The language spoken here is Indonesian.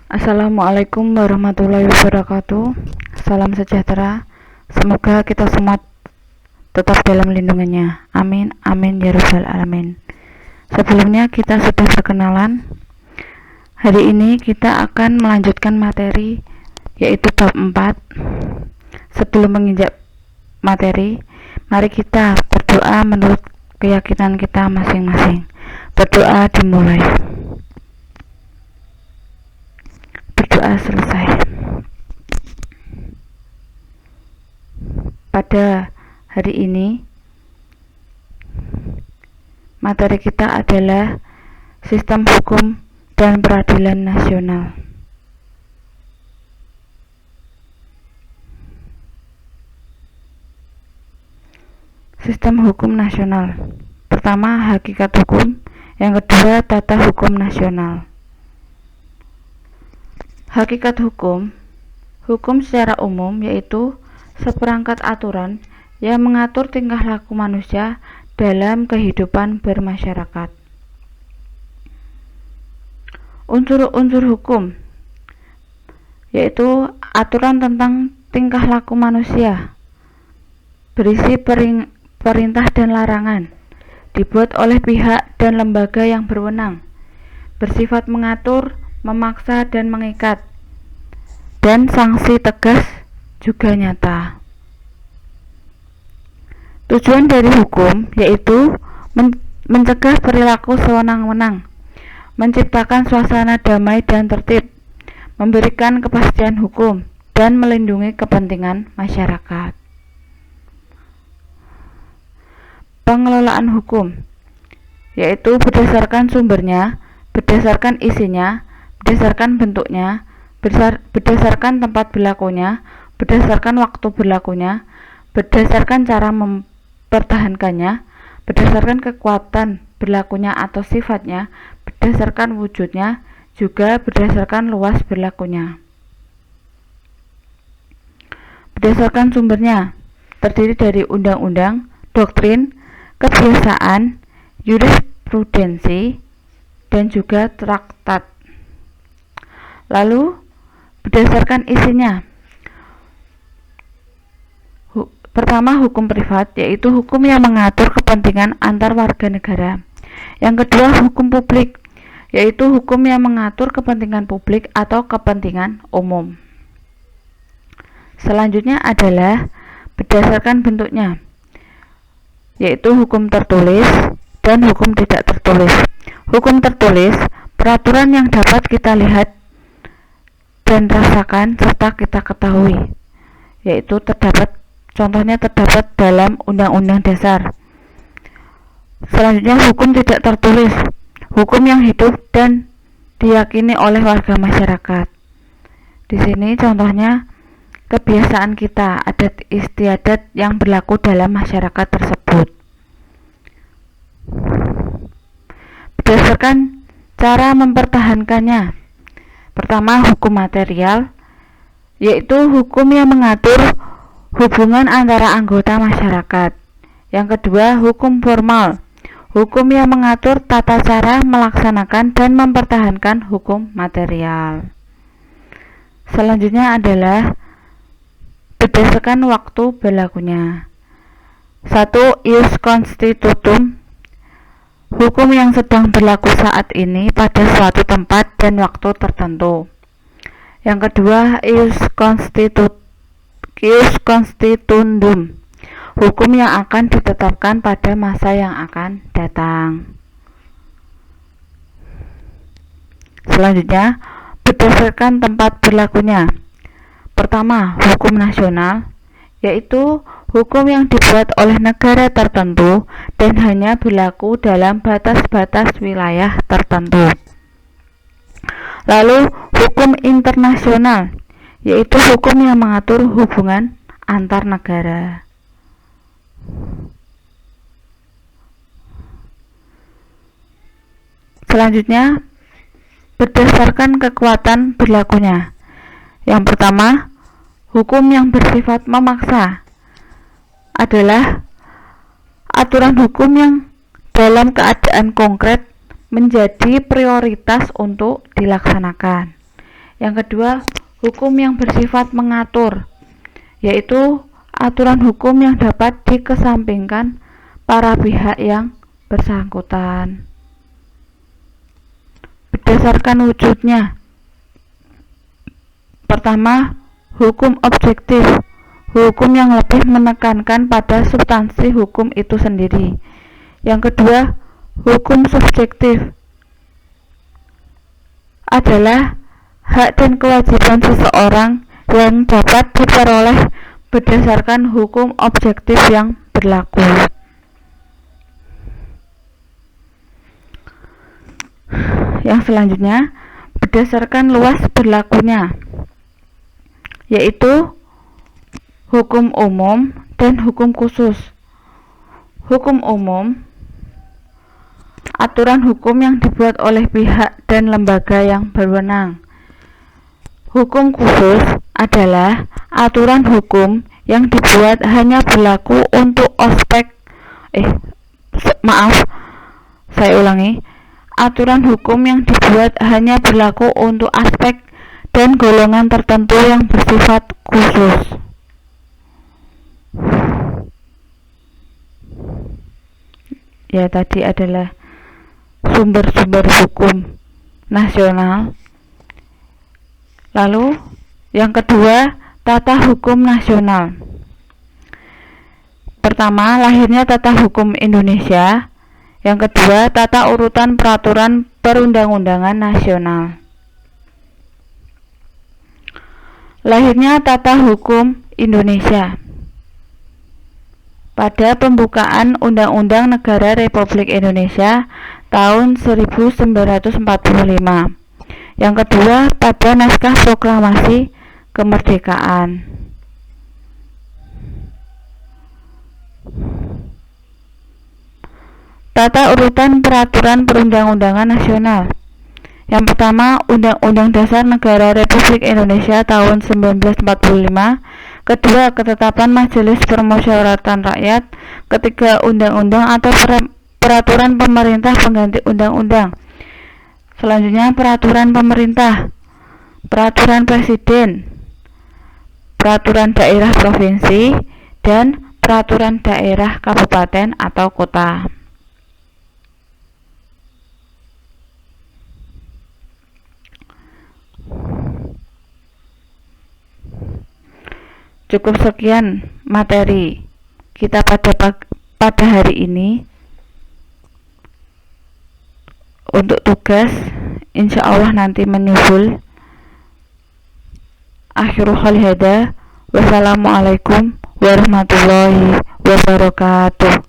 Assalamualaikum warahmatullahi wabarakatuh. Salam sejahtera. Semoga kita semua tetap dalam lindungannya. Amin, amin ya rabbal alamin. Sebelumnya kita sudah berkenalan. Hari ini kita akan melanjutkan materi yaitu bab 4. Sebelum menginjak materi, mari kita berdoa menurut keyakinan kita masing-masing. Berdoa dimulai. Berdoa selesai. Pada hari ini materi kita adalah sistem hukum dan peradilan nasional. Sistem hukum nasional. Pertama, hakikat hukum. Yang kedua, tata hukum nasional. Hakikat hukum. Hukum secara umum yaitu seperangkat aturan yang mengatur tingkah laku manusia dalam kehidupan bermasyarakat. Unsur-unsur hukum yaitu aturan tentang tingkah laku manusia, berisi perintah dan larangan, dibuat oleh pihak dan lembaga yang berwenang, bersifat mengatur, memaksa dan mengikat, dan sanksi tegas juga nyata. Tujuan dari hukum yaitu mencegah perilaku sewenang-wenang, menciptakan suasana damai dan tertib, memberikan kepastian hukum, dan melindungi kepentingan masyarakat. Pengelolaan hukum yaitu berdasarkan sumbernya, berdasarkan isinya, berdasarkan bentuknya, berdasarkan tempat berlakunya, berdasarkan waktu berlakunya, berdasarkan cara mempertahankannya, berdasarkan kekuatan berlakunya atau sifatnya, berdasarkan wujudnya, juga berdasarkan luas berlakunya. Berdasarkan sumbernya terdiri dari undang-undang, doktrin, kebiasaan, jurisprudensi, dan juga traktat. Lalu berdasarkan isinya. Pertama, hukum privat yaitu hukum yang mengatur kepentingan antar warga negara. Yang kedua, hukum publik yaitu hukum yang mengatur kepentingan publik atau kepentingan umum. Selanjutnya adalah berdasarkan bentuknya yaitu hukum tertulis dan hukum tidak tertulis. Hukum tertulis, peraturan yang dapat kita lihat dan rasakan serta kita ketahui, yaitu contohnya terdapat dalam Undang-Undang Dasar. Selanjutnya, hukum tidak tertulis, hukum yang hidup dan diyakini oleh warga masyarakat. Di sini contohnya kebiasaan kita, adat istiadat yang berlaku dalam masyarakat tersebut. Berdasarkan cara mempertahankannya. Pertama, hukum material yaitu hukum yang mengatur hubungan antara anggota masyarakat. Yang kedua, hukum formal, hukum yang mengatur tata cara melaksanakan dan mempertahankan hukum material. Selanjutnya adalah berdasarkan waktu berlakunya. 1. Ius constitutum, hukum yang sedang berlaku saat ini pada suatu tempat dan waktu tertentu. Yang kedua, ius constituendum, hukum yang akan ditetapkan pada masa yang akan datang. Selanjutnya, berdasarkan tempat berlakunya. Pertama, hukum nasional yaitu hukum yang dibuat oleh negara tertentu dan hanya berlaku dalam batas-batas wilayah tertentu. Lalu, hukum internasional yaitu hukum yang mengatur hubungan antar negara. Selanjutnya, berdasarkan kekuatan berlakunya. Yang pertama, hukum yang bersifat memaksa adalah aturan hukum yang dalam keadaan konkret menjadi prioritas untuk dilaksanakan. Yang kedua, hukum yang bersifat mengatur, yaitu aturan hukum yang dapat dikesampingkan para pihak yang bersangkutan. Berdasarkan wujudnya, pertama, hukum objektif, hukum yang lebih menekankan pada substansi hukum itu sendiri. Yang kedua, hukum subjektif adalah hak dan kewajiban seseorang yang dapat diperoleh berdasarkan hukum objektif yang berlaku. Yang selanjutnya, berdasarkan luas berlakunya, yaitu hukum umum dan hukum khusus. Hukum umum, aturan hukum yang dibuat oleh pihak dan lembaga yang berwenang. Hukum khusus adalah aturan hukum yang dibuat hanya berlaku untuk aturan hukum yang dibuat hanya berlaku untuk aspek dan golongan tertentu yang bersifat khusus. Ya, tadi adalah sumber-sumber hukum nasional. Lalu yang kedua, tata hukum nasional. Pertama, lahirnya tata hukum Indonesia. Yang kedua, tata urutan peraturan perundang-undangan nasional. Lahirnya tata hukum Indonesia. Pada pembukaan Undang-Undang Negara Republik Indonesia tahun 1945. Yang kedua, pada naskah proklamasi kemerdekaan. Tata urutan peraturan perundang-undangan nasional. Yang pertama, Undang-Undang Dasar Negara Republik Indonesia tahun 1945. Kedua, ketetapan Majelis Permusyawaratan Rakyat. Ketiga, undang-undang atau peraturan pemerintah pengganti undang-undang. Selanjutnya, peraturan pemerintah, peraturan presiden, peraturan daerah provinsi, dan peraturan daerah kabupaten atau kota. Cukup sekian materi kita pada hari ini. Untuk tugas, insya Allah nanti menyusul. Akhirul hal hada. Wassalamualaikum warahmatullahi wabarakatuh.